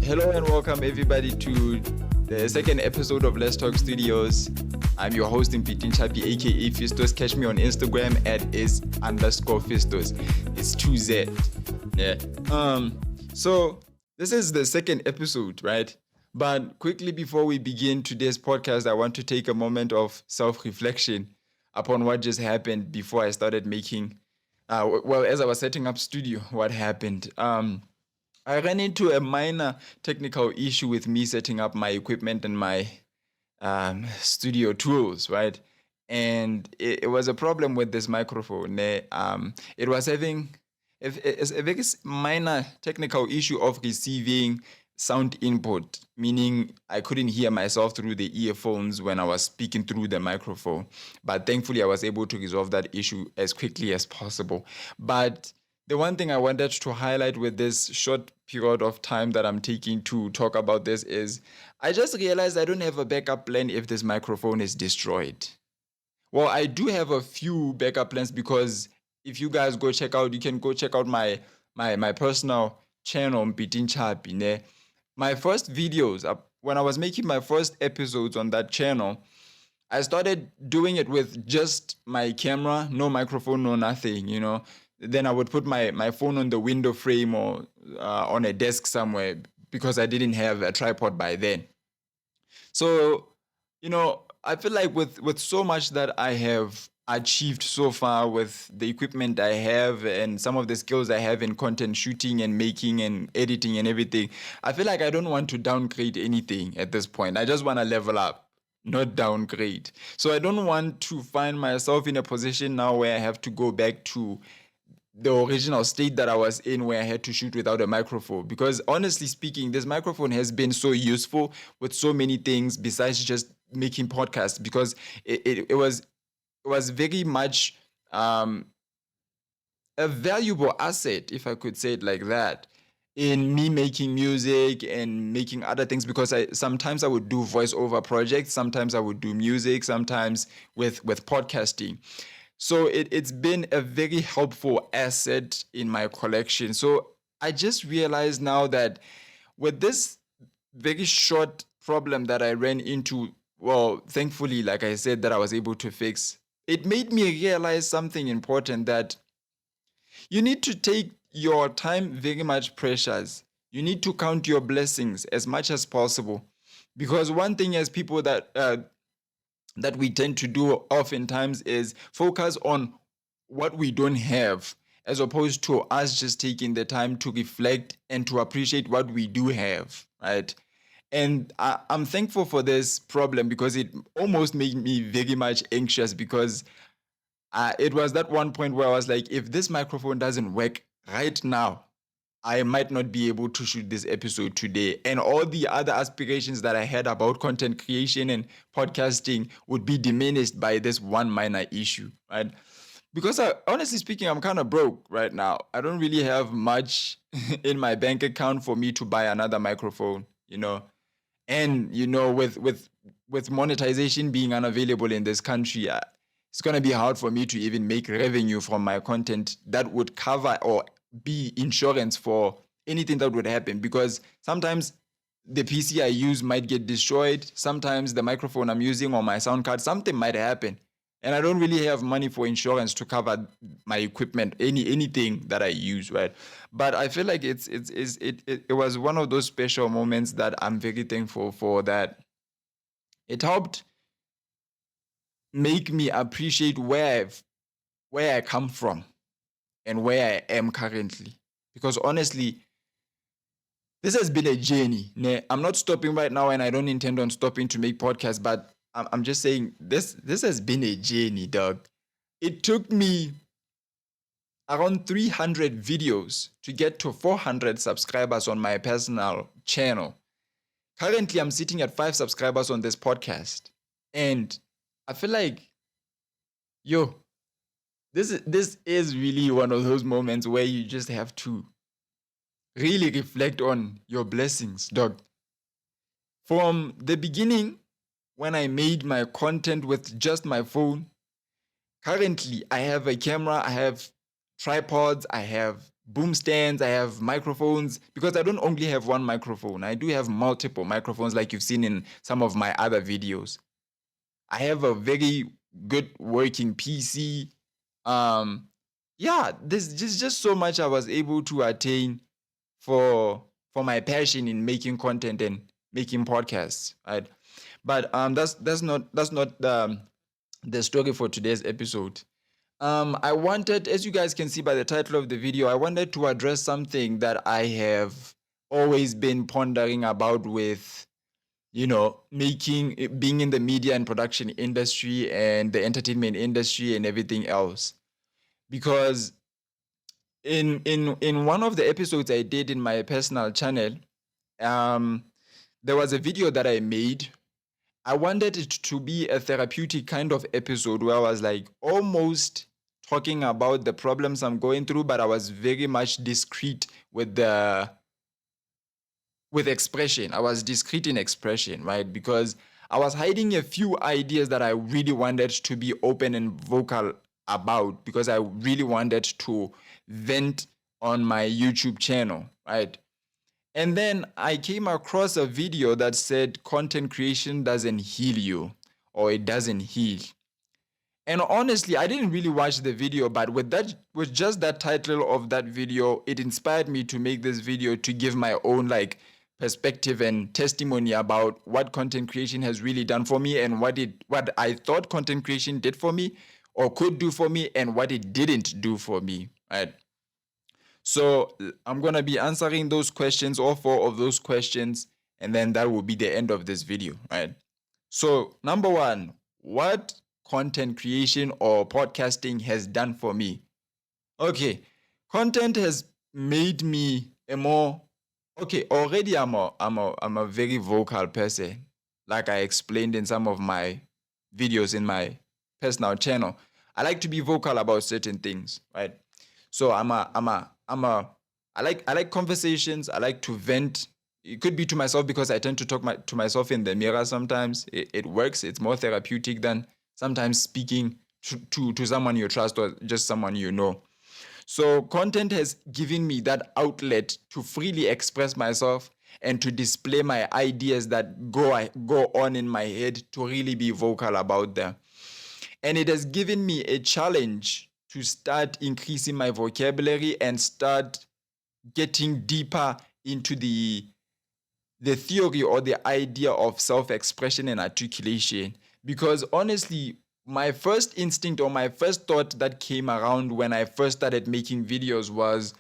Hello and welcome everybody to the second episode of Let's Talk Studioz. I'm your host Mpitin Chapi aka Fistos. Catch me on Instagram at is_Fistos. It's 2Z. Yeah. So this is the second episode, right? But quickly before we begin today's podcast, I want to take a moment of self-reflection upon what just happened before I started making as I was setting up studio, what happened. I ran into a minor technical issue with me setting up my equipment and my studio tools, right? And it was a problem with this microphone. It was having a very minor technical issue of receiving sound input, meaning I couldn't hear myself through the earphones when I was speaking through the microphone. But thankfully, I was able to resolve that issue as quickly as possible. But the one thing I wanted to highlight with this short period of time that I'm taking to talk about this is I just realized I don't have a backup plan if this microphone is destroyed. Well, I do have a few backup plans because if you guys you can go check out my personal channel, Mpitin Chapi. My first videos, when I was making my first episodes on that channel, I started doing it with just my camera, no microphone, no nothing, Then I would put my phone on the window frame or on a desk somewhere because I didn't have a tripod by then. So, I feel like with so much that I have achieved so far with the equipment I have and some of the skills I have in content shooting and making and editing and everything, I feel like I don't want to downgrade anything at this point. I just want to level up, not downgrade. So I don't want to find myself in a position now where I have to go back to the original state that I was in where I had to shoot without a microphone. Because honestly speaking, this microphone has been so useful with so many things besides just making podcasts, because it was very much a valuable asset, if I could say it like that, in me making music and making other things, because sometimes I would do voiceover projects, sometimes I would do music, sometimes with podcasting. So it's been a very helpful asset in my collection. So I just realized now that with this very short problem that I ran into, well, thankfully, like I said, that I was able to fix, it made me realize something important, that you need to take your time very much precious. You need to count your blessings as much as possible. Because one thing as people that we tend to do oftentimes is focus on what we don't have, as opposed to us just taking the time to reflect and to appreciate what we do have, right? And I'm thankful for this problem because it almost made me very much anxious, because it was that one point where I was like, if this microphone doesn't work right now, I might not be able to shoot this episode today. And all the other aspirations that I had about content creation and podcasting would be diminished by this one minor issue, right? Because honestly speaking, I'm kind of broke right now. I don't really have much in my bank account for me to buy another microphone, And, with monetization being unavailable in this country, it's going to be hard for me to even make revenue from my content that would cover or be insurance for anything that would happen, because sometimes the PC I use might get destroyed. Sometimes the microphone I'm using or my sound card, something might happen. And I don't really have money for insurance to cover my equipment, anything that I use, right? But I feel like it was one of those special moments that I'm very thankful for, that it helped make me appreciate where I come from and where I am currently. Because honestly, this has been a journey. I'm not stopping right now, and I don't intend on stopping to make podcasts, but I'm just saying this has been a journey, dog. It took me around 300 videos to get to 400 subscribers on my personal channel. Currently, I'm sitting at 5 subscribers on this podcast. And I feel like, this is really one of those moments where you just have to really reflect on your blessings, dog. From the beginning, when I made my content with just my phone, currently I have a camera, I have tripods, I have boom stands, I have microphones, because I don't only have one microphone. I do have multiple microphones like you've seen in some of my other videos. I have a very good working PC. There's just so much I was able to attain for my passion in making content and making podcasts, right? But that's not the story for today's episode. I wanted, as you guys can see by the title of the video, I wanted to address something that I have always been pondering about with, being in the media and production industry and the entertainment industry and everything else. Because in one of the episodes I did in my personal channel, there was a video that I made. I wanted it to be a therapeutic kind of episode where I was like almost talking about the problems I'm going through, but I was very much discreet with expression. I was discreet in expression, right? Because I was hiding a few ideas that I really wanted to be open and vocal about, because I really wanted to vent on my YouTube channel, right? And then I came across a video that said content creation doesn't heal you, or it doesn't heal. And honestly, I didn't really watch the video, but with just that title of that video, it inspired me to make this video to give my own perspective and testimony about what content creation has really done for me, and what I thought content creation did for me or could do for me, and what it didn't do for me, right? So I'm going to be answering those questions, all four of those questions, and then that will be the end of this video, right? So number one, what content creation or podcasting has done for me? Okay, content has made me already I'm a very vocal person, like I explained in some of my videos in my personal channel. I like to be vocal about certain things, right? So I like conversations. I like to vent. It could be to myself, because I tend to talk to myself in the mirror sometimes. It works. It's more therapeutic than sometimes speaking to someone you trust or just someone you know. So content has given me that outlet to freely express myself and to display my ideas that go on in my head, to really be vocal about them. And it has given me a challenge to start increasing my vocabulary and start getting deeper into the theory or the idea of self-expression and articulation. Because honestly, my first instinct or my first thought that came around when I first started making videos was,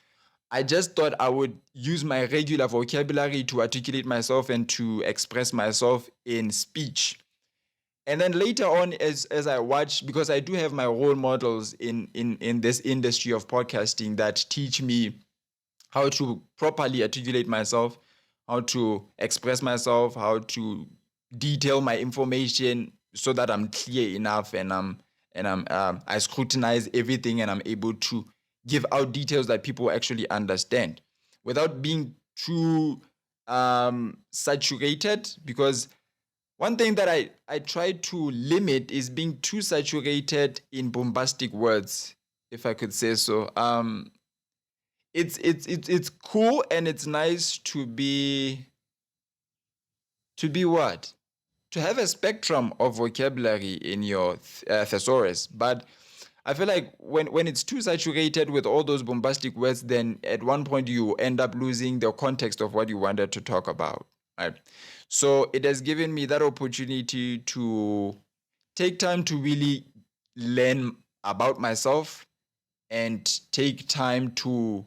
I just thought I would use my regular vocabulary to articulate myself and to express myself in speech. And then later on, as I watch, because I do have my role models in this industry of podcasting that teach me how to properly articulate myself, how to express myself, how to detail my information so that I'm clear enough, and I scrutinize everything, and I'm able to give out details that people actually understand without being too saturated. Because one thing that I try to limit is being too saturated in bombastic words, if I could say so. It's cool and it's nice to be what? To have a spectrum of vocabulary in your thesaurus, but I feel like when it's too saturated with all those bombastic words, then at one point you end up losing the context of what you wanted to talk about, right? So it has given me that opportunity to take time to really learn about myself and take time to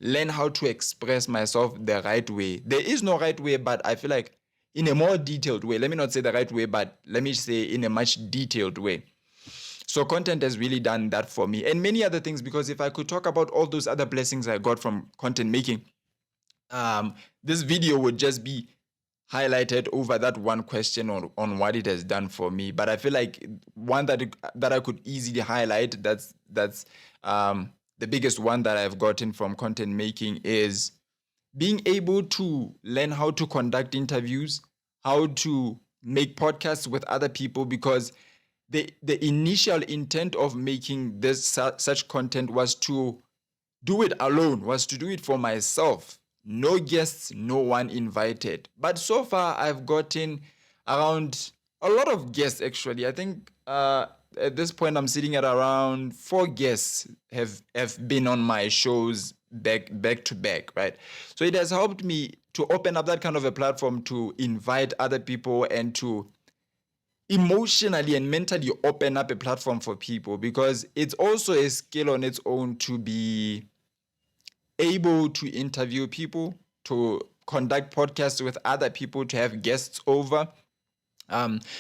learn how to express myself the right way. There is no right way, but I feel like in a more detailed way. Let me not say the right way, but let me say in a much detailed way. So content has really done that for me, and many other things, because if I could talk about all those other blessings I got from content making, this video would just be highlighted over that one question on what it has done for me. But I feel like one that I could easily highlight, that's the biggest one that I've gotten from content making, is being able to learn how to conduct interviews, how to make podcasts with other people, because the initial intent of making this such content was to do it alone, was to do it for myself. No guests, no one invited. But so far, I've gotten around a lot of guests, actually. I think at this point, I'm sitting at around 4 guests have been on my shows back to back, right? So it has helped me to open up that kind of a platform to invite other people and to emotionally and mentally open up a platform for people, because it's also a skill on its own to be able to interview people, to conduct podcasts with other people, to have guests over.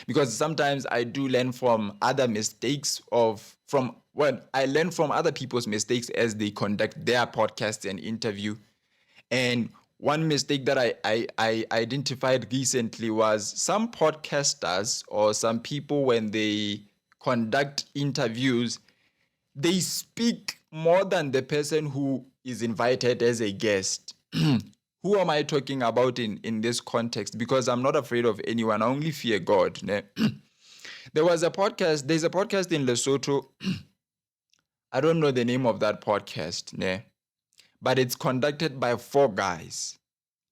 Because sometimes I do learn from other mistakes I learn from other people's mistakes as they conduct their podcast and interview. And one mistake that I identified recently was some podcasters or some people, when they conduct interviews, they speak more than the person who is invited as a guest. Who am I talking about in this context? Because I'm not afraid of anyone. I only fear God. Ne? There's a podcast in Lesotho. I don't know the name of that podcast, ne? But it's conducted by 4 guys.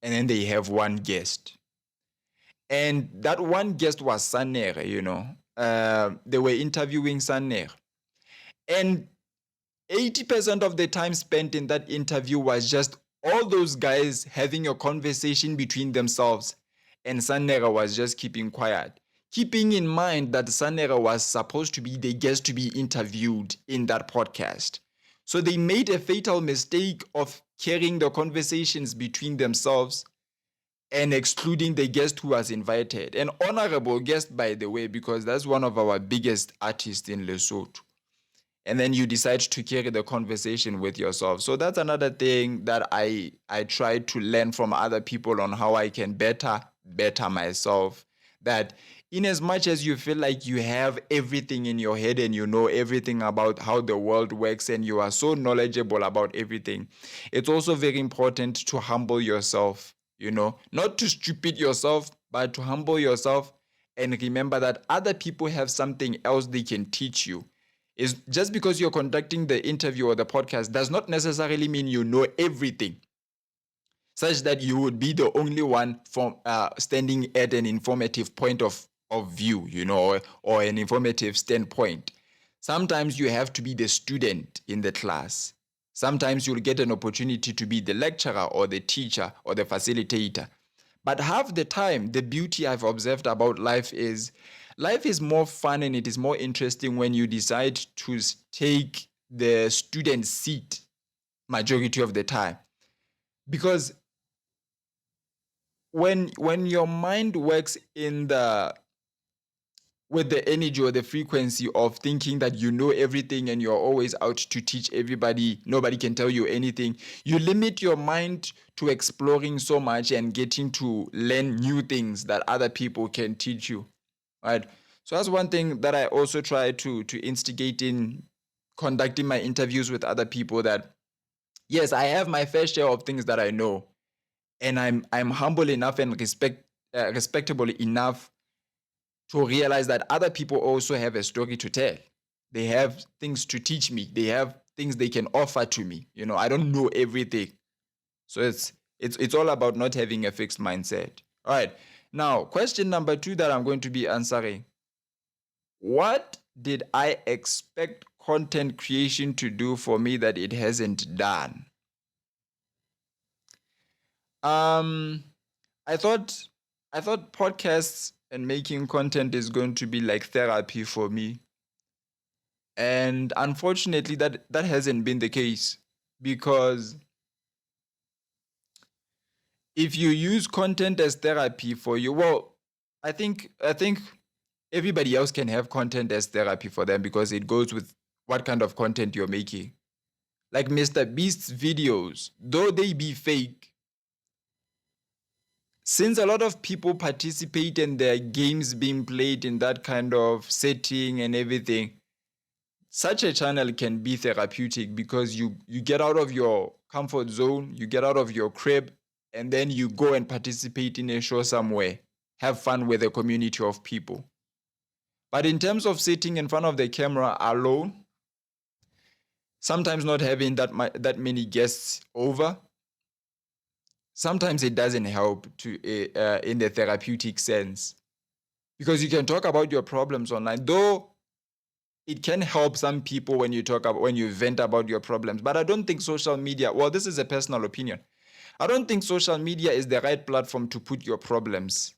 And then they have one guest. And that one guest was Sanere, they were interviewing Sanere. And 80% of the time spent in that interview was just all those guys having a conversation between themselves, and Sanera was just keeping quiet. Keeping in mind that Sanera was supposed to be the guest to be interviewed in that podcast. So they made a fatal mistake of carrying the conversations between themselves and excluding the guest who was invited. An honorable guest, by the way, because that's one of our biggest artists in Lesotho. And then you decide to carry the conversation with yourself. So that's another thing that I try to learn from other people on how I can better myself. That in as much as you feel like you have everything in your head and you know everything about how the world works and you are so knowledgeable about everything, it's also very important to humble yourself, not to stupid yourself, but to humble yourself and remember that other people have something else they can teach you. Is just because you're conducting the interview or the podcast does not necessarily mean you know everything, such that you would be the only one from standing at an informative point of view, or an informative standpoint. Sometimes you have to be the student in the class. Sometimes you'll get an opportunity to be the lecturer or the teacher or the facilitator. But half the time, the beauty I've observed about life is more fun and it is more interesting when you decide to take the student seat majority of the time. Because when your mind works with the energy or the frequency of thinking that you know everything and you're always out to teach everybody, nobody can tell you anything, you limit your mind to exploring so much and getting to learn new things that other people can teach you, right? So that's one thing that I also try to instigate in conducting my interviews with other people, that yes, I have my fair share of things that I know, and I'm humble enough and respectable enough to realize that other people also have a story to tell. They have things to teach me. They have things they can offer to me. I don't know everything. So it's all about not having a fixed mindset. All right. Now, question number 2 that I'm going to be answering. What did I expect content creation to do for me that it hasn't done? I thought podcasts and making content is going to be like therapy for me. And unfortunately, that hasn't been the case, because if you use content as therapy for you, well, I think everybody else can have content as therapy for them, because it goes with what kind of content you're making. Like Mr. Beast's videos, though they be fake, since a lot of people participate in their games being played in that kind of setting and everything, such a channel can be therapeutic, because you get out of your comfort zone, you get out of your crib, and then you go and participate in a show somewhere, have fun with a community of people. But in terms of sitting in front of the camera alone, sometimes not having that many guests over, sometimes it doesn't help to in the therapeutic sense, because you can talk about your problems online, though it can help some people when you vent about your problems. But I don't think social media, well, this is a personal opinion, I don't think social media is the right platform to put your problems,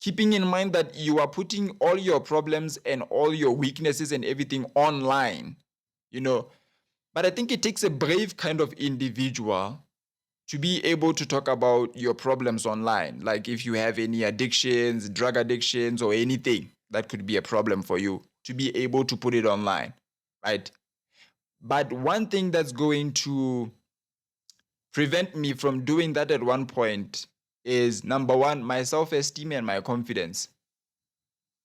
keeping in mind that you are putting all your problems and all your weaknesses and everything online, you know. But I think it takes a brave kind of individual to be able to talk about your problems online. Like if you have any addictions, drug addictions, or anything that could be a problem for you, to be able to put it online, right? But one thing that's going to prevent me from doing that at one point is, number one, my self-esteem and my confidence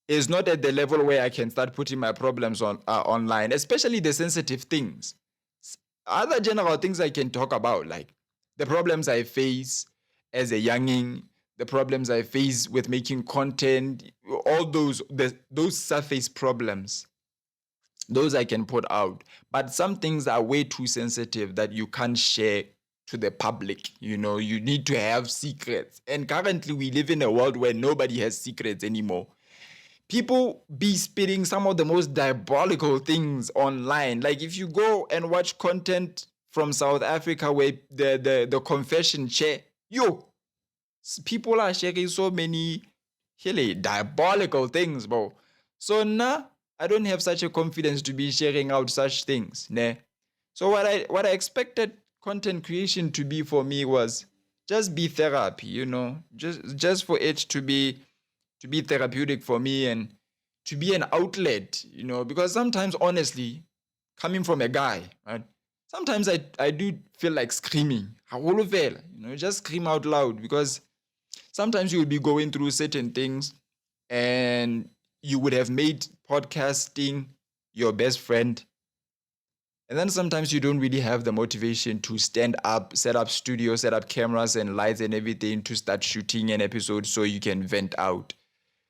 is not at the level where I can start putting my problems on online, especially the sensitive things. Other general things I can talk about, like the problems I face as a younging, the problems I face with making content, all those surface problems, those I can put out. But some things are way too sensitive that you can't share to the public. You know, you need to have secrets. And currently we live in a world where nobody has secrets anymore. People be spitting some of the most diabolical things online. Like if you go and watch content from South Africa where the confession chair, people are sharing so many really diabolical things, bro. So now I don't have such a confidence to be sharing out such things. Nah. So what I expected content creation to be for me was just be therapy, you know, just for it to be therapeutic for me and to be an outlet, you know, because sometimes honestly, coming from a guy, right? Sometimes I do feel like screaming. Just scream out loud, because sometimes you'll be going through certain things and you would have made podcasting your best friend. And then sometimes you don't really have the motivation to stand up, set up studio, set up cameras and lights and everything to start shooting an episode so you can vent out.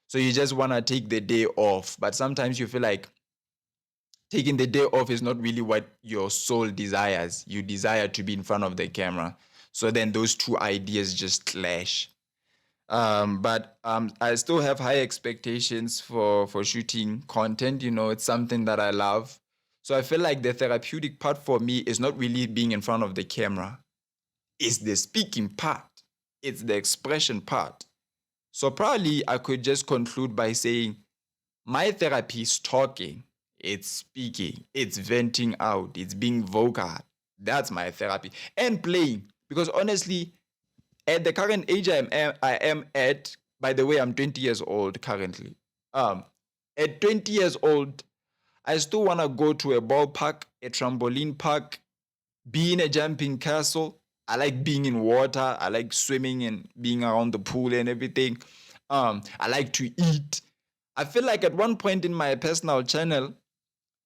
So you just want to take the day off. But sometimes you feel like taking the day off is not really what your soul desires. You desire to be in front of the camera. So then those two ideas just clash. But I still have high expectations for shooting content. You know, it's something that I love. So I feel like the therapeutic part for me is not really being in front of the camera. It's the speaking part. It's the expression part. So probably I could just conclude by saying my therapy is talking, it's speaking, it's venting out, it's being vocal. That's my therapy. And playing. Because honestly, at the current age I am at, by the way, I'm 20 years old currently. At 20 years old, I still want to go to a ballpark, a trampoline park, be in a jumping castle. I like being in water. I like swimming and being around the pool and everything. I like to eat. I feel like at one point in my personal channel,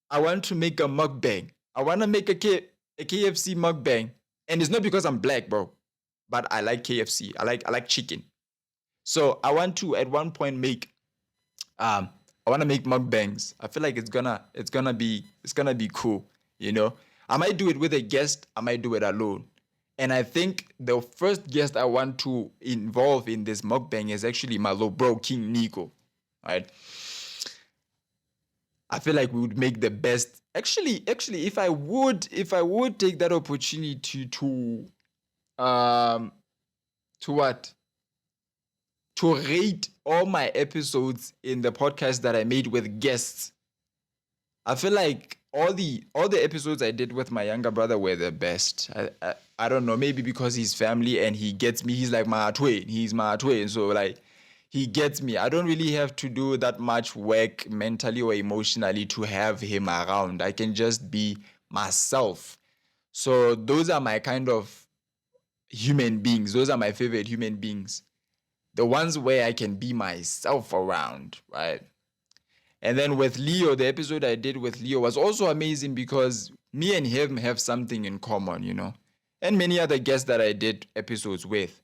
I want to make a mukbang. I want to make a KFC mukbang. And it's not because I'm black, bro, but I like KFC. I like chicken. So I want to at one point make I want to make mukbangs. I feel like it's gonna be cool, you know. I might do it with a guest, I might do it alone. And I think the first guest I want to involve in this mukbang is actually my little bro, King Nico. Right? I feel like we would make the best. Actually, if I would take that opportunity um to what? To rate all my episodes in the podcast that I made with guests. I feel like all the episodes I did with my younger brother were the best. I don't know, maybe because he's family and he gets me. He's like my twin. He's my twin. So like he gets me. I don't really have to do that much work mentally or emotionally to have him around. I can just be myself. So those are my kind of human beings. Those are my favorite human beings. The ones where I can be myself around, right? And then with Leo, the episode I did with Leo was also amazing because me and him have something in common, you know, and many other guests that I did episodes with.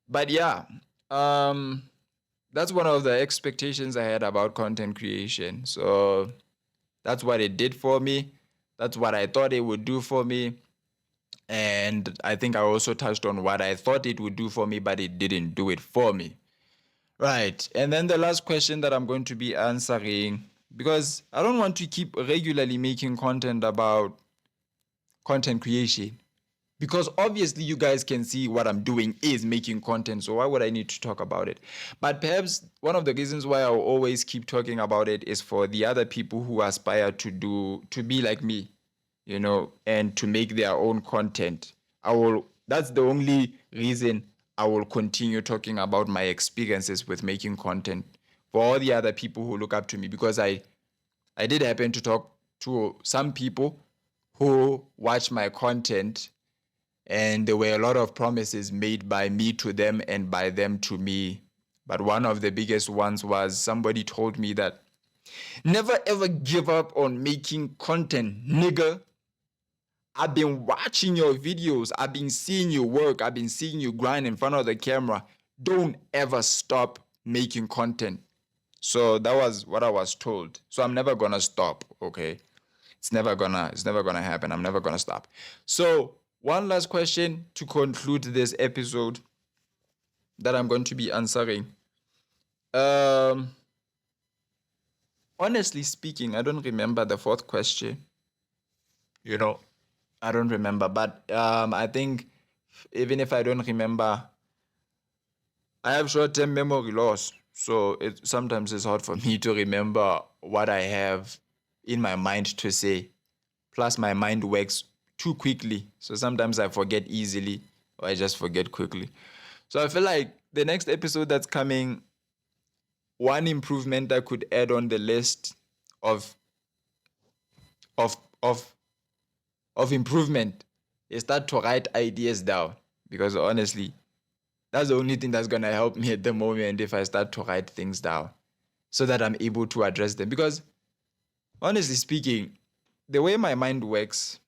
But yeah, that's one of the expectations I had about content creation. So that's what it did for me. That's what I thought it would do for me. And I think I also touched on what I thought it would do for me, but it didn't do it for me. Right. And then the last question that I'm going to be answering, because I don't want to keep regularly making content about content creation, because obviously you guys can see what I'm doing is making content. So why would I need to talk about it? But perhaps one of the reasons why I'll always keep talking about it is for the other people who aspire to be like me, and to make their own content. That's the only reason I will continue talking about my experiences with making content for all the other people who look up to me, because I did happen to talk to some people who watch my content, and there were a lot of promises made by me to them and by them to me. But one of the biggest ones was somebody told me that never ever give up on making content, nigga. I've been watching your videos. I've been seeing you work. I've been seeing you grind in front of the camera. Don't ever stop making content. So that was what I was told. So I'm never gonna stop, okay? It's never gonna happen. I'm never gonna stop. So one last question to conclude this episode that I'm going to be answering. Honestly speaking, I don't remember the fourth question. I don't remember, but I think even if I don't remember, I have short-term memory loss. So sometimes it's hard for me to remember what I have in my mind to say. Plus, my mind works too quickly. So sometimes I forget easily, or I just forget quickly. So I feel like the next episode that's coming, one improvement I could add on the list of improvement is start to write ideas down, because honestly, that's the only thing that's going to help me at the moment, if I start to write things down so that I'm able to address them. Because honestly speaking, the way my mind works,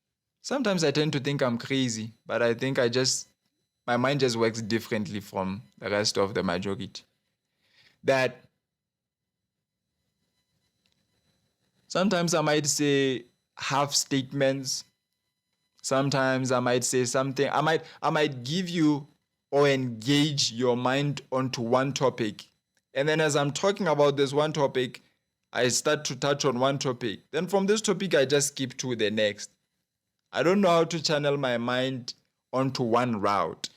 sometimes I tend to think I'm crazy, but I think my mind just works differently from the rest of the majority. That sometimes I might say half statements. Sometimes I might say something. I might give you or engage your mind onto one topic. And then as I'm talking about this one topic, I start to touch on one topic. Then from this topic, I just skip to the next. I don't know how to channel my mind onto one route.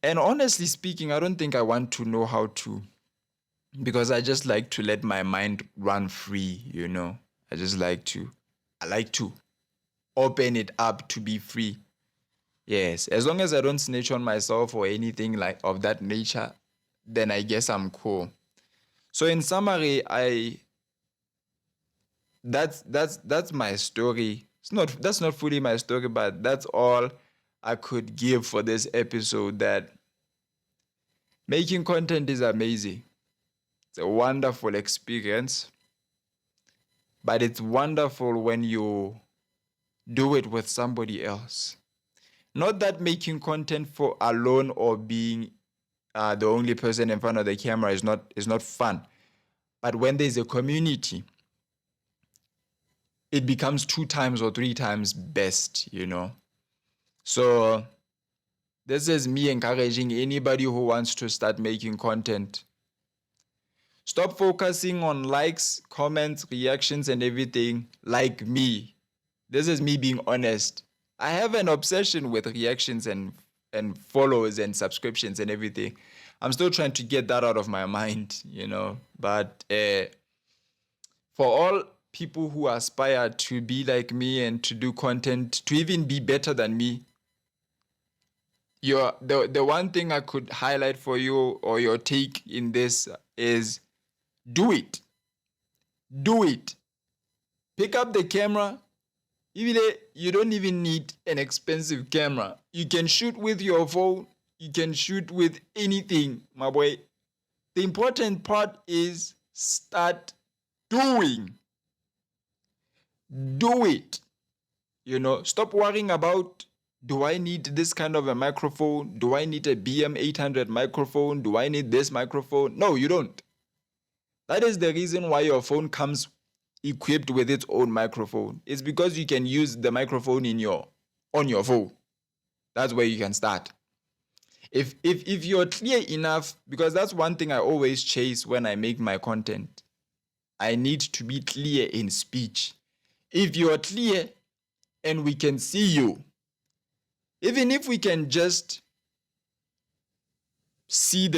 And honestly speaking, I don't think I want to know how to, because I just like to let my mind run free, I like to open it up to be free. Yes, as long as I don't snitch on myself or anything like of that nature, then I guess I'm cool. So in summary, that's my story. That's not fully my story, but that's all I could give for this episode. That making content is amazing. It's a wonderful experience, but it's wonderful when you do it with somebody else. Not that making content for alone or being the only person in front of the camera is not fun, but when there's a community, it becomes 2 times or 3 times best. So this is me encouraging anybody who wants to start making content. Stop focusing on likes, comments, reactions, and everything like me. This is me being honest. I have an obsession with reactions and follows and subscriptions and everything. I'm still trying to get that out of my mind, But for all people who aspire to be like me and to do content, to even be better than me, the one thing I could highlight for you, or your take in this, is do it. Do it. Pick up the camera. You don't even need an expensive camera. You can shoot with your phone. You can shoot with anything, my boy. The important part is start doing. Do it. Stop worrying about, do I need this kind of a microphone? Do I need a BM800 microphone? Do I need this microphone? No, you don't. That is the reason why your phone comes equipped with its own microphone. It's because you can use the microphone on your phone. That's where you can start. If you're clear enough, because that's one thing I always chase when I make my content. I need to be clear in speech. If you're clear and we can see you, even if we can just see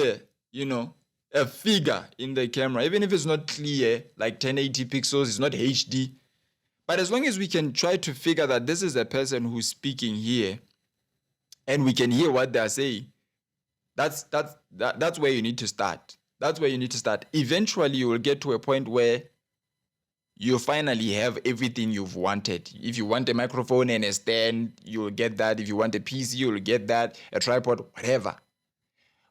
a figure in the camera, even if it's not clear, like 1080 pixels, it's not HD. But as long as we can try to figure that this is a person who's speaking here and we can hear what they're saying, that's where you need to start. That's where you need to start. Eventually, you will get to a point where you finally have everything you've wanted. If you want a microphone and a stand, you'll get that. If you want a PC, you'll get that, a tripod, whatever.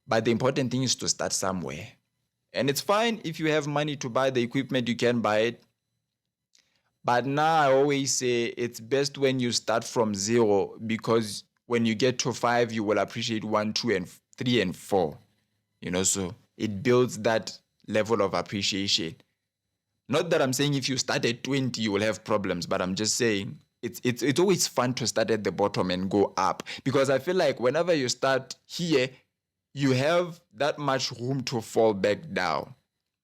But the important thing is to start somewhere. And it's fine if you have money to buy the equipment, you can buy it. But now I always say it's best when you start from 0, because when you get to 5, you will appreciate 1, 2, and 3, and 4. So it builds that level of appreciation. Not that I'm saying if you start at 20, you will have problems, but I'm just saying it's always fun to start at the bottom and go up. Because I feel like whenever you start here, you have that much room to fall back down.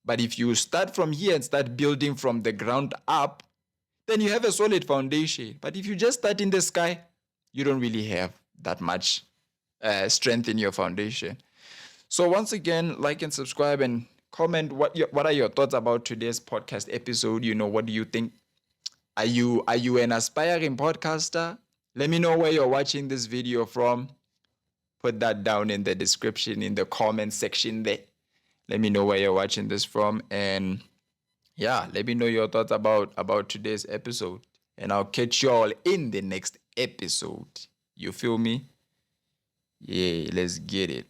But if you start from here and start building from the ground up, then you have a solid foundation. But if you just start in the sky, you don't really have that much strength in your foundation. So once again, like and subscribe and comment what are your thoughts about today's podcast episode. What do you think? Are you an aspiring podcaster? Let me know where you're watching this video from. Put that down in the description, in the comment section there. Let me know where you're watching this from. And yeah, let me know your thoughts about today's episode. And I'll catch you all in the next episode. You feel me? Yeah, let's get it.